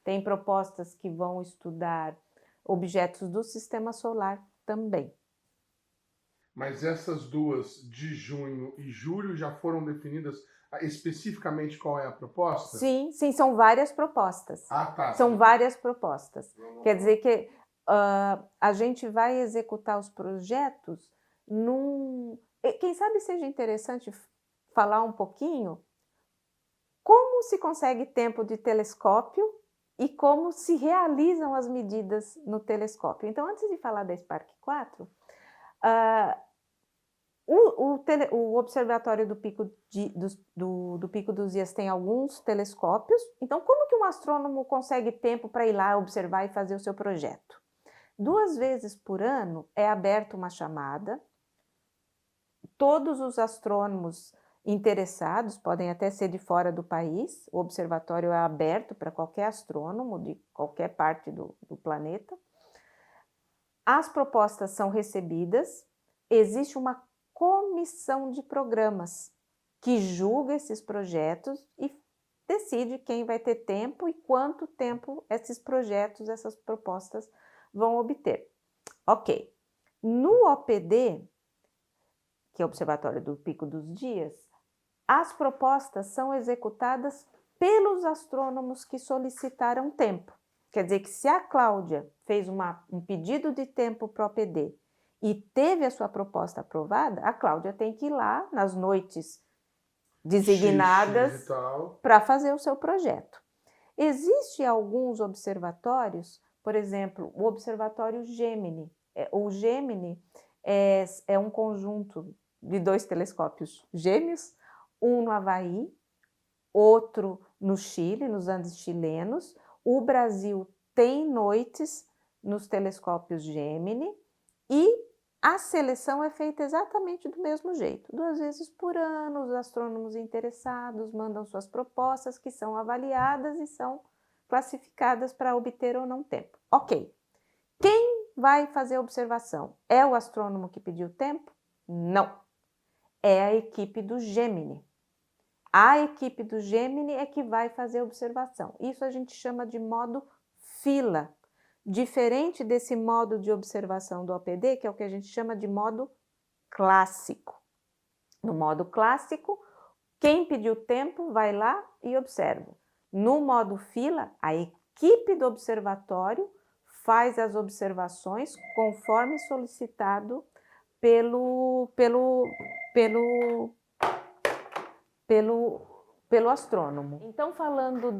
tem propostas que vão estudar objetos do sistema solar também. Mas essas 2 de junho e julho já foram definidas especificamente qual é a proposta? Sim, são várias propostas. Tá. São várias propostas. Quer dizer que a gente vai executar os projetos Quem sabe seja interessante falar um pouquinho como se consegue tempo de telescópio e como se realizam as medidas no telescópio. Então, antes de falar da Spark 4, o Observatório do Pico dos Dias tem alguns telescópios. Então, como que um astrônomo consegue tempo para ir lá observar e fazer o seu projeto? 2 vezes por ano é aberta uma chamada. Todos os astrônomos interessados, podem até ser de fora do país, o observatório é aberto para qualquer astrônomo de qualquer parte do planeta. As propostas são recebidas, existe uma comissão de programas que julga esses projetos e decide quem vai ter tempo e quanto tempo esses projetos, essas propostas vão obter. Ok. No OPD, que é o Observatório do Pico dos Dias, as propostas são executadas pelos astrônomos que solicitaram tempo. Quer dizer que se a Cláudia fez um pedido de tempo para o OPD e teve a sua proposta aprovada, a Cláudia tem que ir lá nas noites designadas para fazer o seu projeto. Existem alguns observatórios, por exemplo, o Observatório Gemini. O Gemini é um conjunto de 2 telescópios gêmeos, um no Havaí, outro no Chile, nos Andes chilenos. O Brasil tem noites nos telescópios Gemini e a seleção é feita exatamente do mesmo jeito. 2 vezes por ano, os astrônomos interessados mandam suas propostas, que são avaliadas e são classificadas para obter ou não tempo. Ok. Quem vai fazer a observação? É o astrônomo que pediu tempo? Não. É a equipe do Gemini. A equipe do Gemini é que vai fazer a observação. Isso a gente chama de modo fila. Diferente desse modo de observação do OPD, que é o que a gente chama de modo clássico. No modo clássico, quem pediu tempo vai lá e observa. No modo fila, a equipe do observatório faz as observações conforme solicitado pelo pelo astrônomo. Então, falando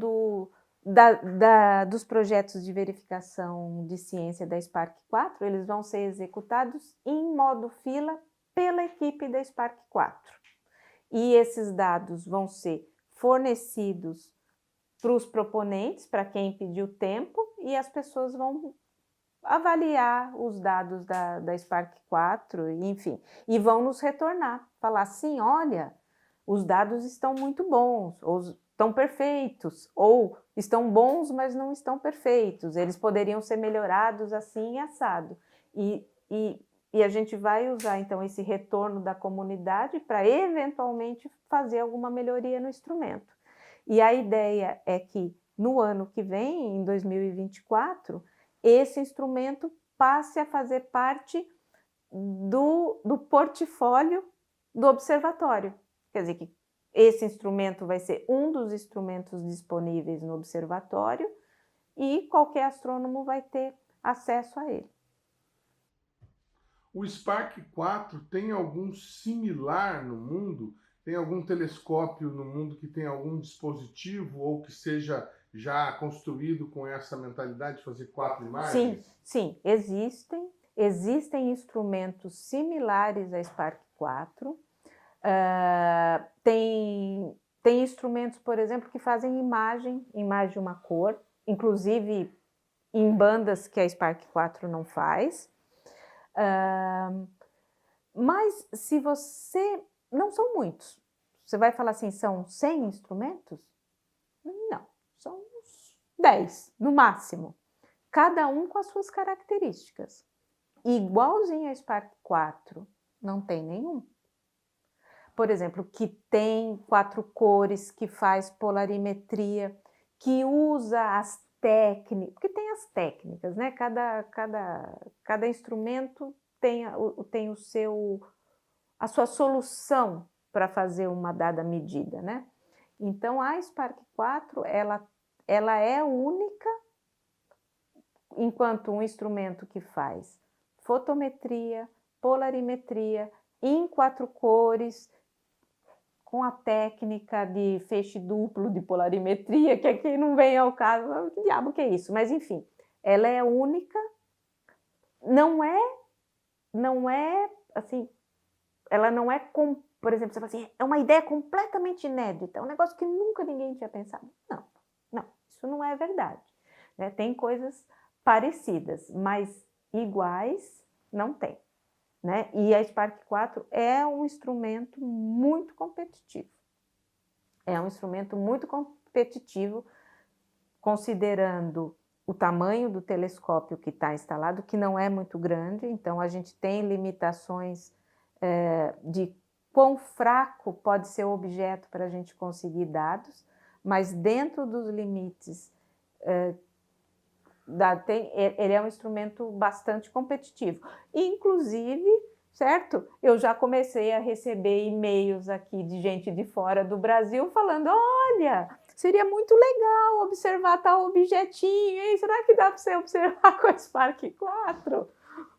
dos projetos de verificação de ciência da Spark 4, eles vão ser executados em modo fila pela equipe da Spark 4. E esses dados vão ser fornecidos para os proponentes, para quem pediu tempo, e as pessoas vão avaliar os dados da Spark 4, enfim, e vão nos retornar, falar assim, olha, os dados estão muito bons, ou estão perfeitos, ou estão bons, mas não estão perfeitos, eles poderiam ser melhorados assim e assado. E a gente vai usar, então, esse retorno da comunidade para, eventualmente, fazer alguma melhoria no instrumento. E a ideia é que, no ano que vem, em 2024, esse instrumento passe a fazer parte do portfólio do observatório. Quer dizer que esse instrumento vai ser um dos instrumentos disponíveis no observatório e qualquer astrônomo vai ter acesso a ele. O Spark 4 tem algum similar no mundo? Tem algum telescópio no mundo que tem algum dispositivo ou que seja já construído com essa mentalidade de fazer 4 imagens? Sim, existem instrumentos similares a Spark 4. Tem instrumentos, por exemplo, que fazem imagem em mais de uma cor, inclusive em bandas que a Spark 4 não faz. Mas se você... Não são muitos. Você vai falar assim, são 100 instrumentos? Não, são uns 10, no máximo. Cada um com as suas características. Igualzinho a Spark 4, não tem nenhum. Por exemplo, que tem 4 cores, que faz polarimetria, que usa as técnicas, porque tem as técnicas, né? Cada instrumento tem a sua solução para fazer uma dada medida, né? Então, a Spark 4, ela é única enquanto um instrumento que faz fotometria, polarimetria, em 4 cores, com a técnica de feixe duplo de polarimetria, que aqui não vem ao caso, que diabo que é isso? Mas, enfim, ela é única, não é, assim, ela não é, por exemplo, você fala assim, é uma ideia completamente inédita, é um negócio que nunca ninguém tinha pensado. Não, isso não é verdade. Né? Tem coisas parecidas, mas iguais não tem. Né? E a Spark 4 é um instrumento muito competitivo. É um instrumento muito competitivo, considerando o tamanho do telescópio que está instalado, que não é muito grande, então a gente tem limitações de quão fraco pode ser o objeto para a gente conseguir dados, mas dentro dos limites ele é um instrumento bastante competitivo. Inclusive, certo? Eu já comecei a receber e-mails aqui de gente de fora do Brasil falando, olha, seria muito legal observar tal objetinho, hein? Será que dá para você observar com a Spark 4?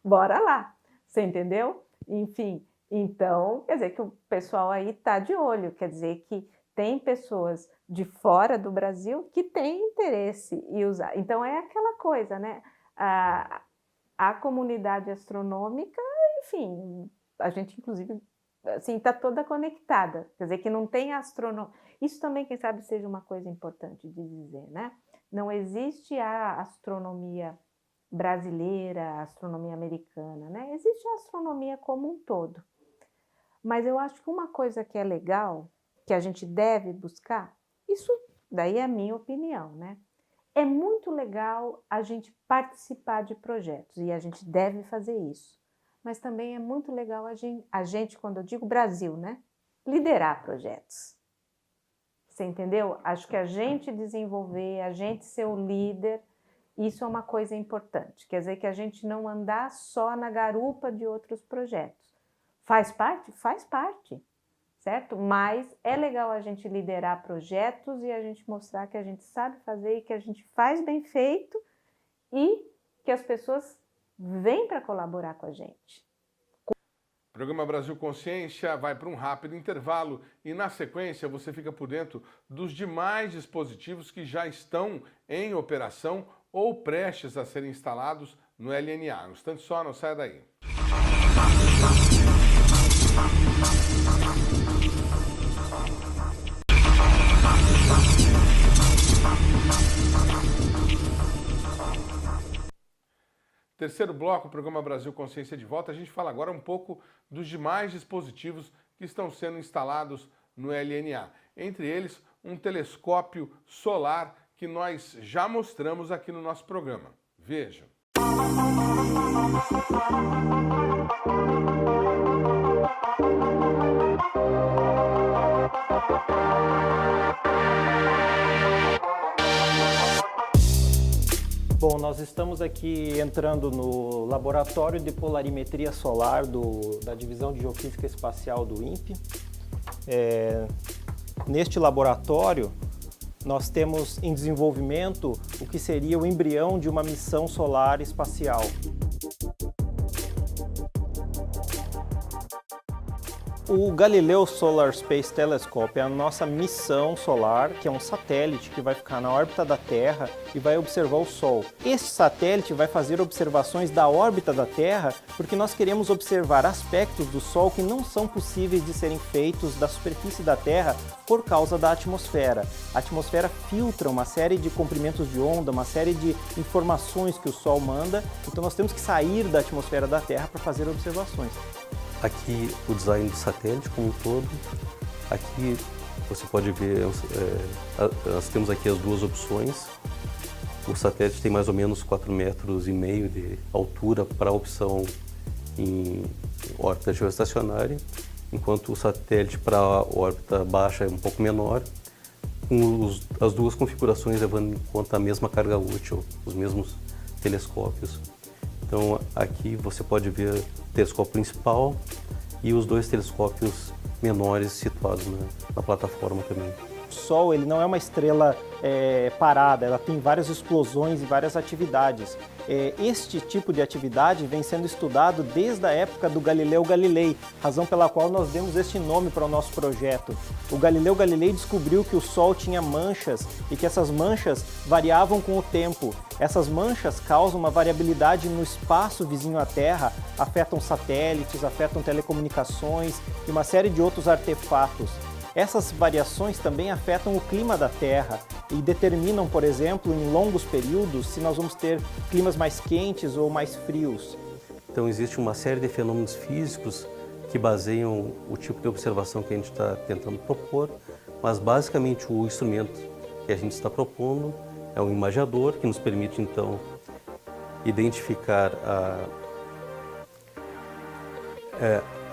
Bora lá, você entendeu? Enfim, então, quer dizer que o pessoal aí está de olho, quer dizer que tem pessoas de fora do Brasil que têm interesse em usar. Então, é aquela coisa, né? A comunidade astronômica, enfim, a gente, inclusive, assim, está toda conectada. Quer dizer, que não tem astronomia. Isso também, quem sabe, seja uma coisa importante de dizer, né? Não existe a astronomia brasileira, a astronomia americana, né? Existe a astronomia como um todo. Mas eu acho que uma coisa que é legal, que a gente deve buscar, isso daí é a minha opinião, né? É muito legal a gente participar de projetos, e a gente deve fazer isso. Mas também é muito legal a gente, quando eu digo Brasil, né? Liderar projetos. Você entendeu? Acho que a gente desenvolver, a gente ser o líder, isso é uma coisa importante. Quer dizer que a gente não andar só na garupa de outros projetos. Faz parte? Faz parte, certo? Mas é legal a gente liderar projetos e a gente mostrar que a gente sabe fazer e que a gente faz bem feito e que as pessoas vêm para colaborar com a gente. Programa Brasil Consciência vai para um rápido intervalo e, na sequência, você fica por dentro dos demais dispositivos que já estão em operação ou prestes a serem instalados no LNA. Um instante só, não saia daí. Terceiro bloco, o programa Brasil Consciência de volta. A gente fala agora um pouco dos demais dispositivos que estão sendo instalados no LNA. Entre eles, um telescópio solar que nós já mostramos aqui no nosso programa. Veja. Bom, nós estamos aqui entrando no laboratório de polarimetria solar da Divisão de Geofísica Espacial do INPE. Neste laboratório, nós temos em desenvolvimento o que seria o embrião de uma missão solar espacial. O Galileo Solar Space Telescope é a nossa missão solar, que é um satélite que vai ficar na órbita da Terra e vai observar o Sol. Este satélite vai fazer observações da órbita da Terra porque nós queremos observar aspectos do Sol que não são possíveis de serem feitos da superfície da Terra por causa da atmosfera. A atmosfera filtra uma série de comprimentos de onda, uma série de informações que o Sol manda, então nós temos que sair da atmosfera da Terra para fazer observações. Aqui o design do satélite como um todo. Aqui você pode ver, nós temos aqui as duas opções. O satélite tem mais ou menos 4,5 metros de altura para a opção em órbita geoestacionária, enquanto o satélite para a órbita baixa é um pouco menor, com as duas configurações levando em conta a mesma carga útil, os mesmos telescópios. Então aqui você pode ver o telescópio principal e os dois telescópios menores situados na plataforma também. O Sol ele não é uma estrela parada, ela tem várias explosões e várias atividades. Este tipo de atividade vem sendo estudado desde a época do Galileu Galilei, razão pela qual nós demos este nome para o nosso projeto. O Galileu Galilei descobriu que o Sol tinha manchas e que essas manchas variavam com o tempo. Essas manchas causam uma variabilidade no espaço vizinho à Terra, afetam satélites, afetam telecomunicações e uma série de outros artefatos. Essas variações também afetam o clima da Terra e determinam, por exemplo, em longos períodos, se nós vamos ter climas mais quentes ou mais frios. Então existe uma série de fenômenos físicos que baseiam o tipo de observação que a gente está tentando propor, mas basicamente o instrumento que a gente está propondo é um imagiador que nos permite então identificar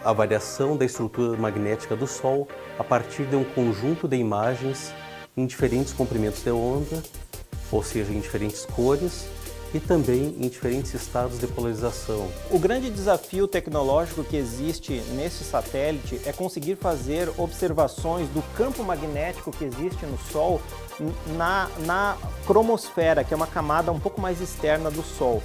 a variação da estrutura magnética do Sol a partir de um conjunto de imagens em diferentes comprimentos de onda, ou seja, em diferentes cores e também em diferentes estados de polarização. O grande desafio tecnológico que existe nesse satélite é conseguir fazer observações do campo magnético que existe no Sol na cromosfera, que é uma camada um pouco mais externa do Sol.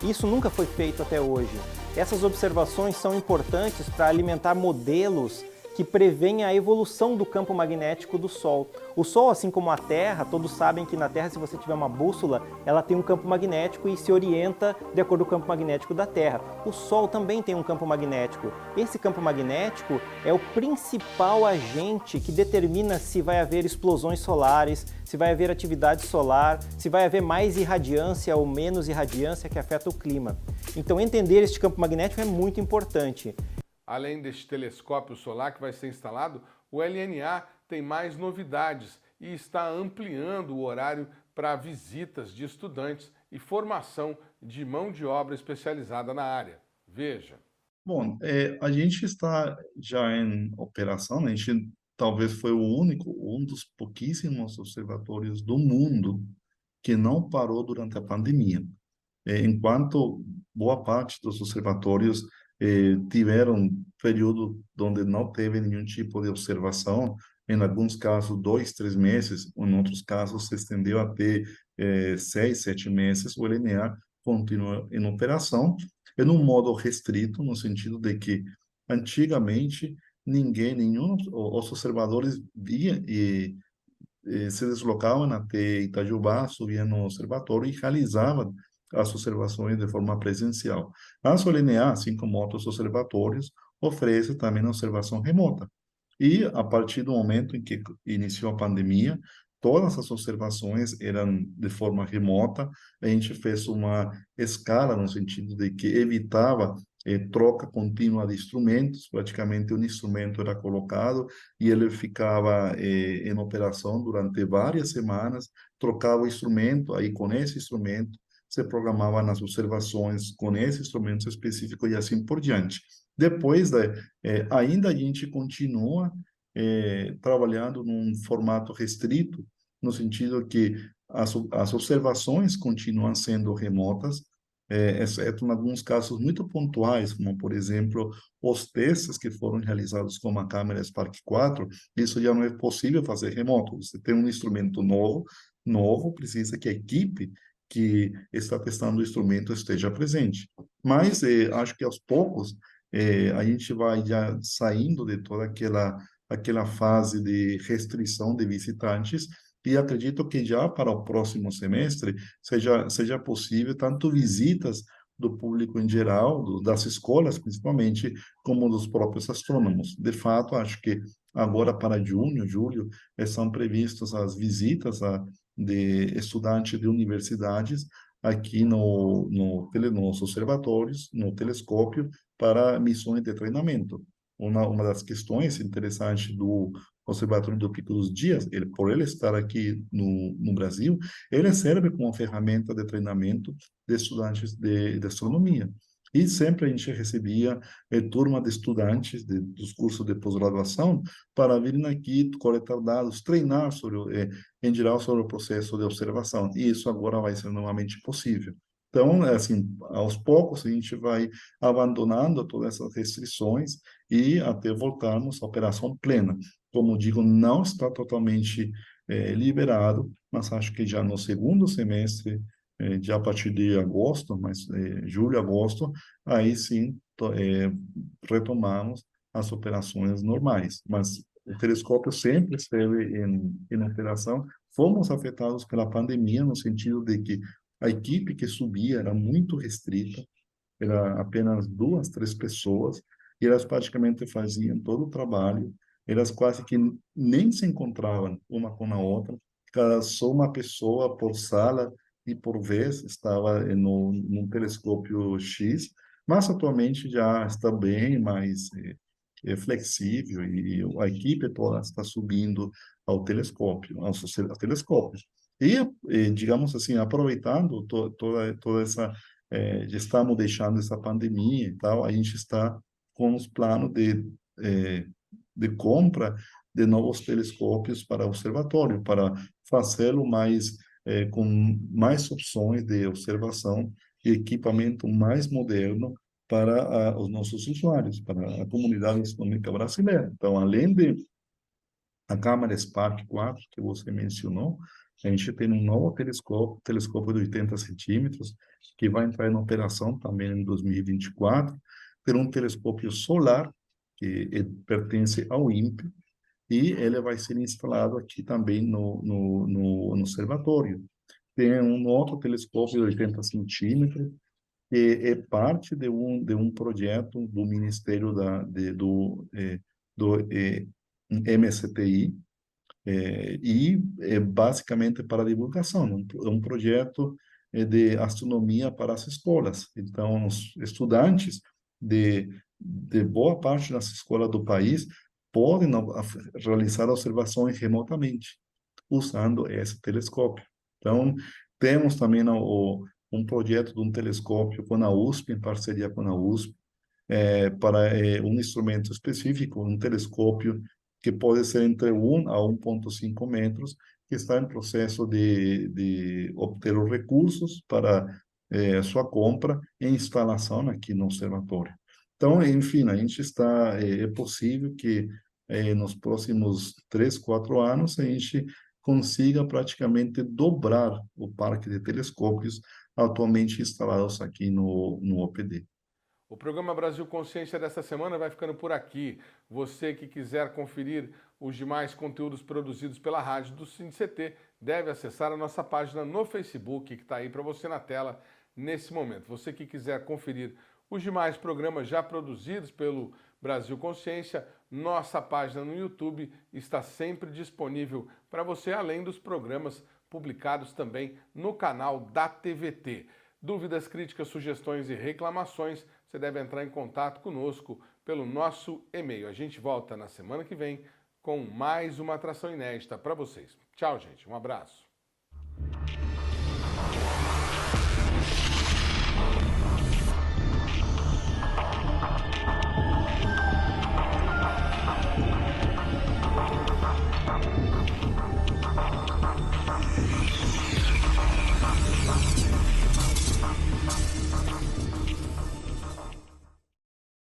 Isso nunca foi feito até hoje. Essas observações são importantes para alimentar modelos que prevêem a evolução do campo magnético do Sol. O Sol, assim como a Terra, todos sabem que na Terra, se você tiver uma bússola, ela tem um campo magnético e se orienta de acordo com o campo magnético da Terra. O Sol também tem um campo magnético. Esse campo magnético é o principal agente que determina se vai haver explosões solares, se vai haver atividade solar, se vai haver mais irradiância ou menos irradiância que afeta o clima. Então, entender este campo magnético é muito importante. Além deste telescópio solar que vai ser instalado, o LNA tem mais novidades e está ampliando o horário para visitas de estudantes e formação de mão de obra especializada na área. Veja. Bom, a gente está já em operação, né? A gente talvez foi um dos pouquíssimos observatórios do mundo que não parou durante a pandemia. Enquanto boa parte dos observatórios tiveram um período onde não teve nenhum tipo de observação, em alguns casos 2, 3 meses, em outros casos se estendeu até 6, 7 meses, o LNA continua em operação, em um modo restrito, no sentido de que Antigamente, nenhum os observadores via e se deslocavam até Itajubá, subiam no observatório e realizavam as observações de forma presencial. A Soleneá, assim como outros observatórios, oferece também a observação remota. E a partir do momento em que iniciou a pandemia, todas as observações eram de forma remota. A gente fez uma escala no sentido de que evitava troca contínua de instrumentos. Praticamente um instrumento era colocado e ele ficava em operação durante várias semanas, trocava o instrumento, aí com esse instrumento se programavam as observações com esse instrumento específico e assim por diante. Depois, ainda a gente continua trabalhando num formato restrito, no sentido que as observações continuam sendo remotas, exceto em alguns casos muito pontuais, como, por exemplo, os testes que foram realizados com a câmera Spark 4, isso já não é possível fazer remoto. Você tem um instrumento novo, precisa que a equipe que está testando o instrumento esteja presente. Mas acho que aos poucos a gente vai já saindo de toda aquela fase de restrição de visitantes e acredito que já para o próximo semestre seja possível tanto visitas do público em geral, das escolas principalmente, como dos próprios astrônomos. De fato, acho que agora para junho, julho, são previstas as visitas de estudantes de universidades aqui nos observatórios, no telescópio, para missões de treinamento. Uma das questões interessantes do Observatório do Pico dos Dias, por ele estar aqui no Brasil, ele serve como ferramenta de treinamento de estudantes de astronomia. E sempre a gente recebia turma de estudantes dos cursos de pós-graduação para virem aqui coletar dados, treinar em geral sobre o processo de observação. E isso agora vai ser novamente possível. Então, assim, aos poucos a gente vai abandonando todas essas restrições e até voltarmos à operação plena. Como digo, não está totalmente liberado, mas acho que já no segundo semestre, já a partir de agosto, mas julho, agosto, aí sim retomamos as operações normais. Mas o telescópio sempre esteve em operação. Fomos afetados pela pandemia no sentido de que a equipe que subia era muito restrita, era apenas 2, 3 pessoas, e elas praticamente faziam todo o trabalho, elas quase que nem se encontravam uma com a outra, só uma pessoa por sala e por vez estava num telescópio X, mas atualmente já está bem mais flexível e a equipe toda está subindo ao telescópio, aos telescópios. E digamos assim, aproveitando toda essa, já estamos deixando essa pandemia e tal, a gente está com os planos de compra de novos telescópios para o observatório, para fazê-lo mais, com mais opções de observação e equipamento mais moderno para os nossos usuários, para a comunidade astronômica brasileira. Então, além de a câmera Spark 4, que você mencionou, a gente tem um novo telescópio de 80 centímetros, que vai entrar em operação também em 2024. Tem um telescópio solar, que pertence ao INPE, e ele vai ser instalado aqui também no observatório. Tem um outro telescópio de 80 centímetros, que é parte de um projeto do Ministério do MSTI, e é basicamente para divulgação, um projeto de astronomia para as escolas. Então, os estudantes de boa parte das escolas do país podem realizar observações remotamente, usando esse telescópio. Então, temos também um projeto de um telescópio com a USP, em parceria com a USP, para um instrumento específico, um telescópio que pode ser entre 1 a 1,5 metros, que está em processo de obter os recursos para sua compra e instalação aqui no observatório. Então, enfim, a gente está, é possível que nos próximos 3, 4 anos a gente consiga praticamente dobrar o parque de telescópios atualmente instalados aqui no OPD. O programa Brasil Consciência desta semana vai ficando por aqui. Você que quiser conferir os demais conteúdos produzidos pela rádio do SINCT deve acessar a nossa página no Facebook, que está aí para você na tela nesse momento. Você que quiser conferir os demais programas já produzidos pelo Brasil Consciência, nossa página no YouTube está sempre disponível para você, além dos programas publicados também no canal da TVT. Dúvidas, críticas, sugestões e reclamações, você deve entrar em contato conosco pelo nosso e-mail. A gente volta na semana que vem com mais uma atração inédita para vocês. Tchau, gente. Um abraço.